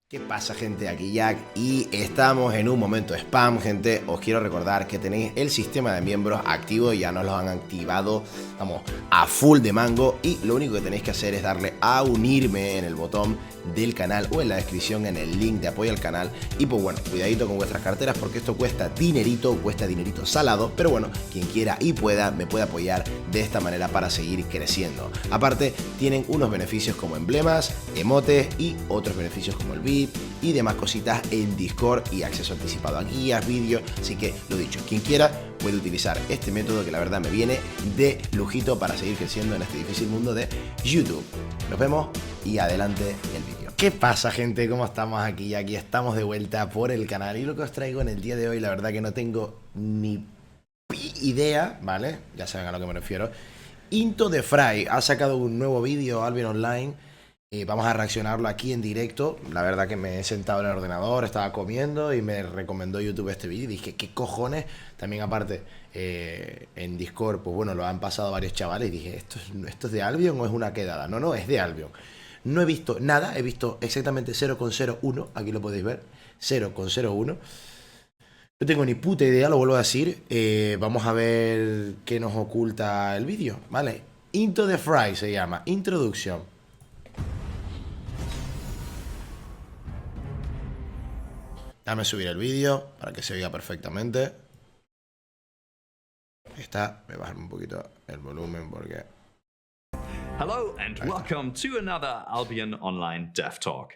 ¿Qué pasa, gente? Aquí Jack y estamos en un momento spam, gente. Os quiero recordar que tenéis el sistema de miembros activo, ya nos lo han activado, vamos, a full de mango, y lo único que tenéis que hacer es darle a unirme en el botón del canal o en la descripción en el link de apoyo al canal. Y pues bueno, cuidadito con vuestras carteras porque esto cuesta dinerito salado, pero bueno, quien quiera y pueda me puede apoyar de esta manera para seguir creciendo. Aparte, tienen unos beneficios como emblemas, emotes y otros beneficios como el VIP y demás cositas en Discord y acceso anticipado a guías, vídeos. Así que lo dicho, quien quiera puede utilizar este método que la verdad me viene de lujito para seguir creciendo en este difícil mundo de YouTube. Nos vemos y adelante el vídeo. ¿Qué pasa, gente? ¿Cómo estamos aquí? Aquí estamos de vuelta por el canal y lo que os traigo en el día de hoy, la verdad que no tengo ni idea, ¿vale? Ya saben a lo que me refiero. Into the Fray ha sacado un nuevo vídeo, Albion Online. Vamos a reaccionarlo aquí en directo. La verdad que me he sentado en el ordenador, estaba comiendo y me recomendó YouTube este vídeo. Dije, ¿qué cojones? También aparte, en Discord, pues bueno, lo han pasado varios chavales. Y dije, ¿esto es de Albion o es una quedada? No, es de Albion. No he visto nada, he visto exactamente 0,01. Aquí lo podéis ver, 0,01. No tengo ni puta idea, lo vuelvo a decir. Vamos a ver qué nos oculta el vídeo, ¿vale? Into the Fray se llama, introducción. Déjame subir el vídeo para que se oiga perfectamente. Ahí está, voy a bajar un poquito el volumen porque... Hello and welcome to another Albion Online Dev Talk.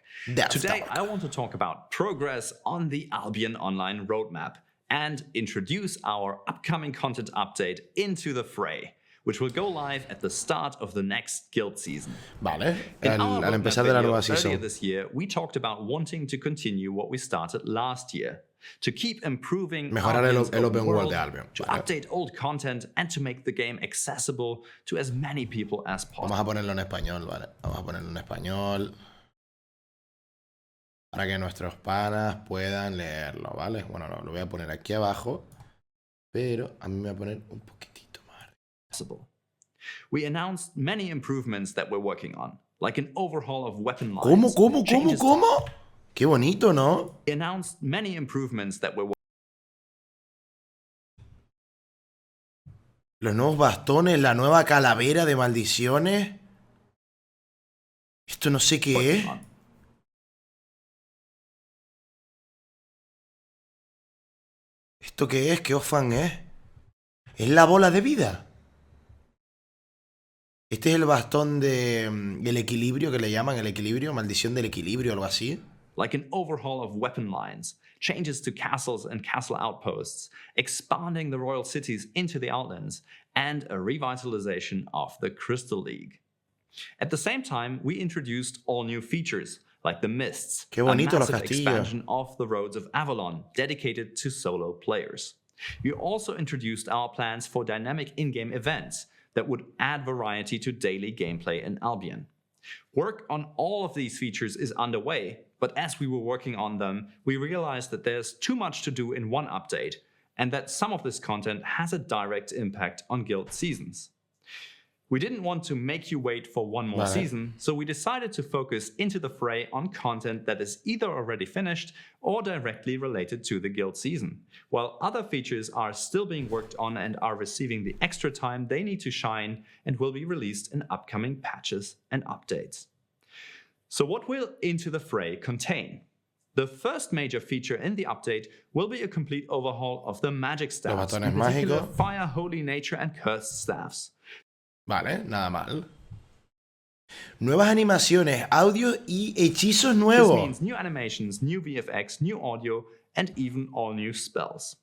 Today I want to talk about progress on the Albion Online roadmap and introduce our upcoming content update Into the Fray, which will go live at the start of the next guild season. Vale, al empezar de la nueva season. Earlier this year, we talked about wanting to continue what we started last year, to keep improving mejorar el open world de Albion, to update old content and to make the game accessible to as many people as possible. Vamos a ponerlo en español, vale. Vamos a ponerlo en español para que nuestros panas puedan leerlo, ¿vale? Bueno, lo voy a poner aquí abajo, pero a mí me voy a poner un poquitito más. We announced many improvements that we're working on, like an overhaul of weapon lines. ¿Cómo? Qué bonito, ¿no? We announced many improvements that we're Los nuevos bastones, la nueva calavera de maldiciones. Esto no sé qué es. ¿Esto qué es? ¿Qué Ofan es? Es la bola de vida. Este es el bastón del equilibrio, que le llaman el equilibrio, maldición del equilibrio, algo así. Like an overhaul of weapon lines, changes to castles and castle outposts, expanding the royal cities into the Outlands, and a revitalization of the Crystal League. At the same time, we introduced all new features, like the Mists, Qué bonito a los massive castillos. expansion of the Roads of Avalon, dedicated to solo players. We also introduced our plans for dynamic in-game events that would add variety to daily gameplay in Albion. Work on all of these features is underway, but as we were working on them, we realized that there's too much to do in one update, and that some of this content has a direct impact on guild seasons. We didn't want to make you wait for one more season, so we decided to focus Into the Fray on content that is either already finished or directly related to the guild season, while other features are still being worked on and are receiving the extra time they need to shine and will be released in upcoming patches and updates. So what will Into the Fray contain? The first major feature in the update will be a complete overhaul of the magic staffs, in particular Fire, Holy Nature and Cursed staffs. Vale, nada mal. Nuevas animaciones, audio y hechizos nuevos. This means new animations, new VFX, new audio, and even all new spells.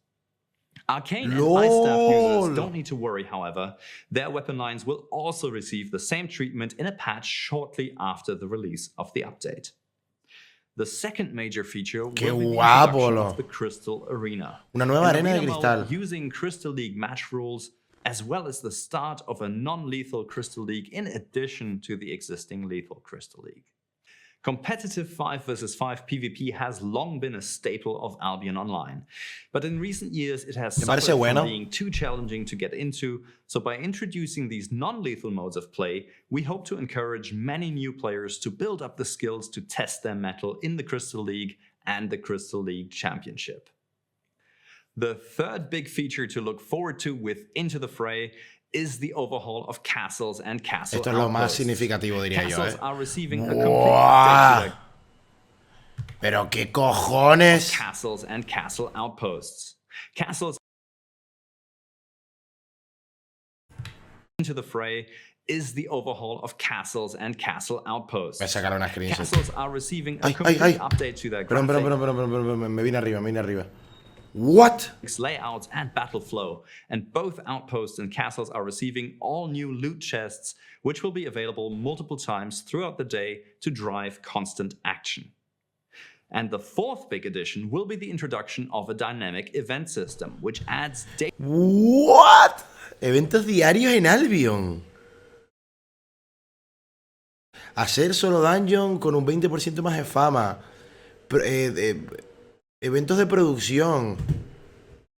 Arcane and Ice Staff users don't need to worry, however. Their weapon lines will also receive the same treatment in a patch shortly after the release of the update. The second major feature will be the introduction of the Crystal Arena. Una nueva arena de cristal. Using Crystal League match rules, as well as the start of a non-lethal Crystal League in addition to the existing lethal Crystal League. Competitive 5 vs 5 PvP has long been a staple of Albion Online, but in recent years it has suffered from being too challenging to get into, so by introducing these non-lethal modes of play, we hope to encourage many new players to build up the skills to test their mettle in the Crystal League and the Crystal League Championship. The third big feature to look forward to with Into the Fray is the overhaul of castles and castle Esto es lo más significativo, diría yo, Castles are receiving a complete update to their Pero qué cojones. castles and castle outposts. Castles Into the Fray is the overhaul of castles and castle outposts. Voy a sacar una screenshot. Castles are receiving a complete update to their Perdón, me vine arriba. What? Layouts and battle flow, and both outposts and castles are receiving all new loot chests, which will be available multiple times throughout the day to drive constant action. And the fourth big addition will be the introduction of a dynamic event system, which adds What? Eventos diarios en Albion. Hacer solo dungeon con un 20% más de fama. Eventos de producción.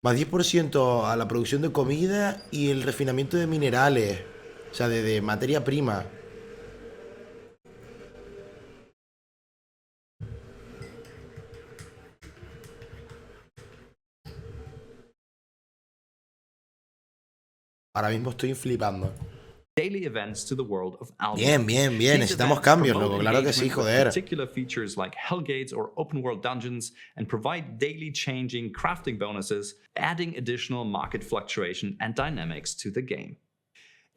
Más 10% a la producción de comida y el refinamiento de minerales. O sea, de materia prima. Ahora mismo estoy flipando. Daily events to the world of Albion. Bien. Necesitamos cambios, loco. Claro que sí, joder. Particular features like Hellgates or open world dungeons and provide daily changing crafting bonuses, adding additional market fluctuation and dynamics to the game.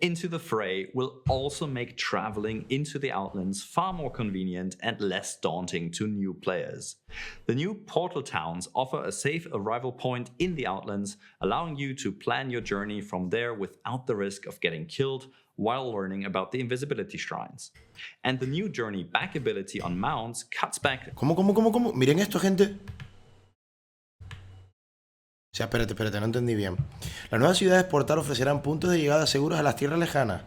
Into the Fray will also make traveling into the Outlands far more convenient and less daunting to new players. The new portal towns offer a safe arrival point in the Outlands, allowing you to plan your journey from there without the risk of getting killed while learning about the invisibility shrines. And the new journey back ability on mounts cuts back... ¿Cómo? Miren esto, gente. O sea, espérate, no entendí bien. Las nuevas ciudades portal ofrecerán puntos de llegada seguros a las tierras lejanas,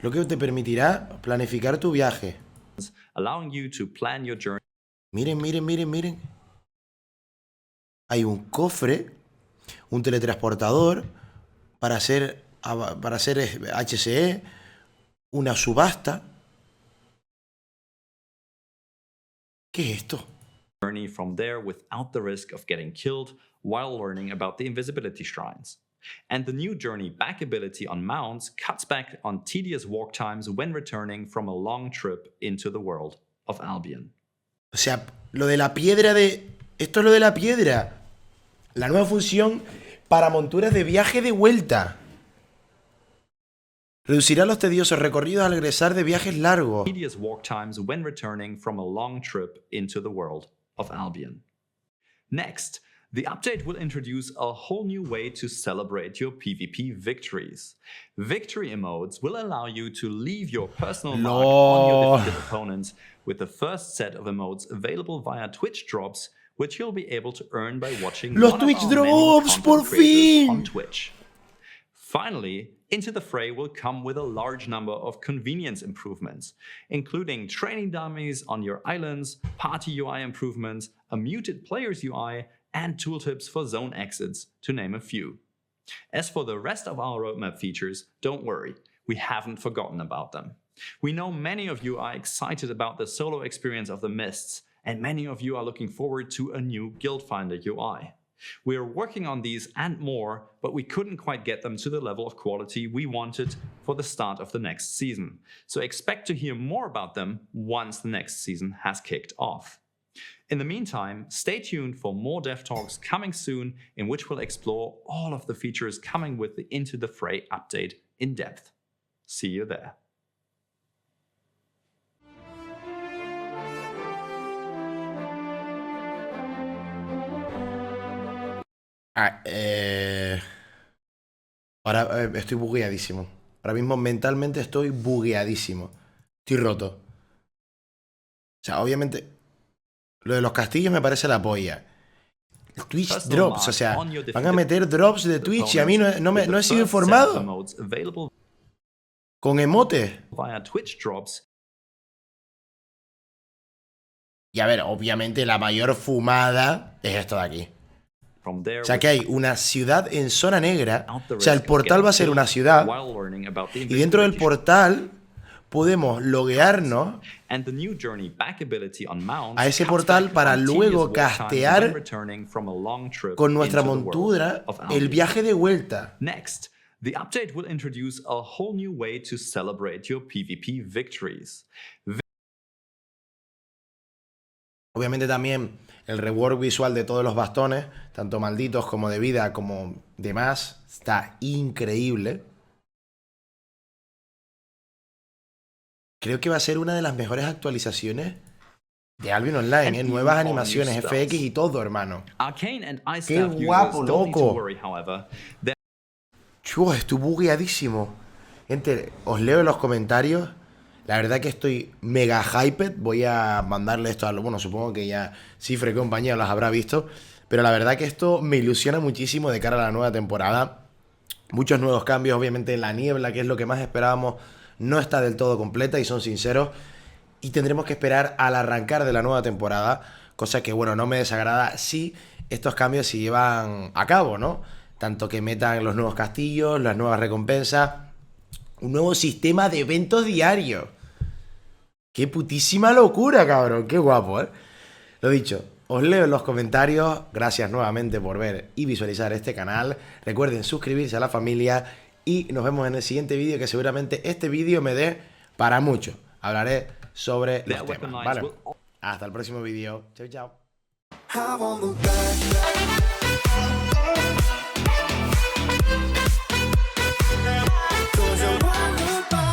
lo que te permitirá planificar tu viaje. Allowing you to plan your journey. Miren. Hay un cofre, un teletransportador para hacer HCE, una subasta. ¿Qué es esto? Journey from there without the risk of getting killed while learning about the invisibility shrines. And the new journey back ability on mounts cuts back on tedious walk times when returning from a long trip into the world of Albion. O sea, lo de la piedra de... Esto es lo de la piedra. La nueva función para monturas de viaje de vuelta. Reducirá los tediosos recorridos al regresar de viajes largos. Tedious walk times when returning from a long trip into the world of Albion. Next, the update will introduce a whole new way to celebrate your PvP victories. Victory emotes will allow you to leave your personal mark on your defeated opponents with the first set of emotes available via Twitch drops, which you'll be able to earn by watching Los Twitch drops, por fin! On Twitch. Finally, Into the Fray will come with a large number of convenience improvements, including training dummies on your islands, party UI improvements, a muted player's UI, and tooltips for zone exits, to name a few. As for the rest of our roadmap features, don't worry, we haven't forgotten about them. We know many of you are excited about the solo experience of the Mists, and many of you are looking forward to a new Guild Finder UI. We are working on these and more, but we couldn't quite get them to the level of quality we wanted for the start of the next season. So expect to hear more about them once the next season has kicked off. In the meantime, stay tuned for more Dev Talks coming soon, in which we'll explore all of the features coming with the Into the Fray update in depth. See you there. Ahora estoy bugueadísimo. Ahora mismo mentalmente estoy bugueadísimo. Estoy roto. O sea, obviamente lo de los castillos me parece la polla. Twitch drops, o sea, van a meter drops de Twitch y a mí no he sido informado. Con emotes. Via Twitch drops Y a ver, obviamente la mayor fumada es esto de aquí. From there, O sea que hay una ciudad en zona negra. without the O sea, el risk of portal va a ser getting una killed ciudad. while learning about the Y dentro del invisibility portal podemos loguearnos and the new journey back ability on mounts a ese cuts portal back para continuous luego walk time castear when returning from a long trip con nuestra into the world montura of el Albion. viaje de vuelta. Next, the update will introduce a whole new way to celebrate your PvP victories. Obviamente también el rework visual de todos los bastones, tanto malditos como de vida como demás, está increíble. Creo que va a ser una de las mejores actualizaciones de Albion Online, ¿eh? Nuevas animaciones, FX y todo, hermano. Arcane and Ice Qué Staff guapo, users don't need to loco. worry, however. Their Chua, estoy bugueadísimo. Gente, os leo en los comentarios. La verdad que estoy mega hyped. Voy a mandarle esto a lo... Bueno, supongo que ya Cifre y compañía los habrá visto. Pero la verdad que esto me ilusiona muchísimo de cara a la nueva temporada. Muchos nuevos cambios. Obviamente la niebla, que es lo que más esperábamos, no está del todo completa y son sinceros. Y tendremos que esperar al arrancar de la nueva temporada. Cosa que, bueno, no me desagrada si estos cambios se llevan a cabo, ¿no? Tanto que metan los nuevos castillos, las nuevas recompensas, un nuevo sistema de eventos diarios. ¡Qué putísima locura, cabrón! ¡Qué guapo, eh! Lo dicho, os leo en los comentarios. Gracias nuevamente por ver y visualizar este canal. Recuerden suscribirse a la familia y nos vemos en el siguiente vídeo, que seguramente este vídeo me dé para mucho. Hablaré sobre los temas, ¿vale? Hasta el próximo vídeo. Chao, chao. I won't look back. Cause you're wonderful.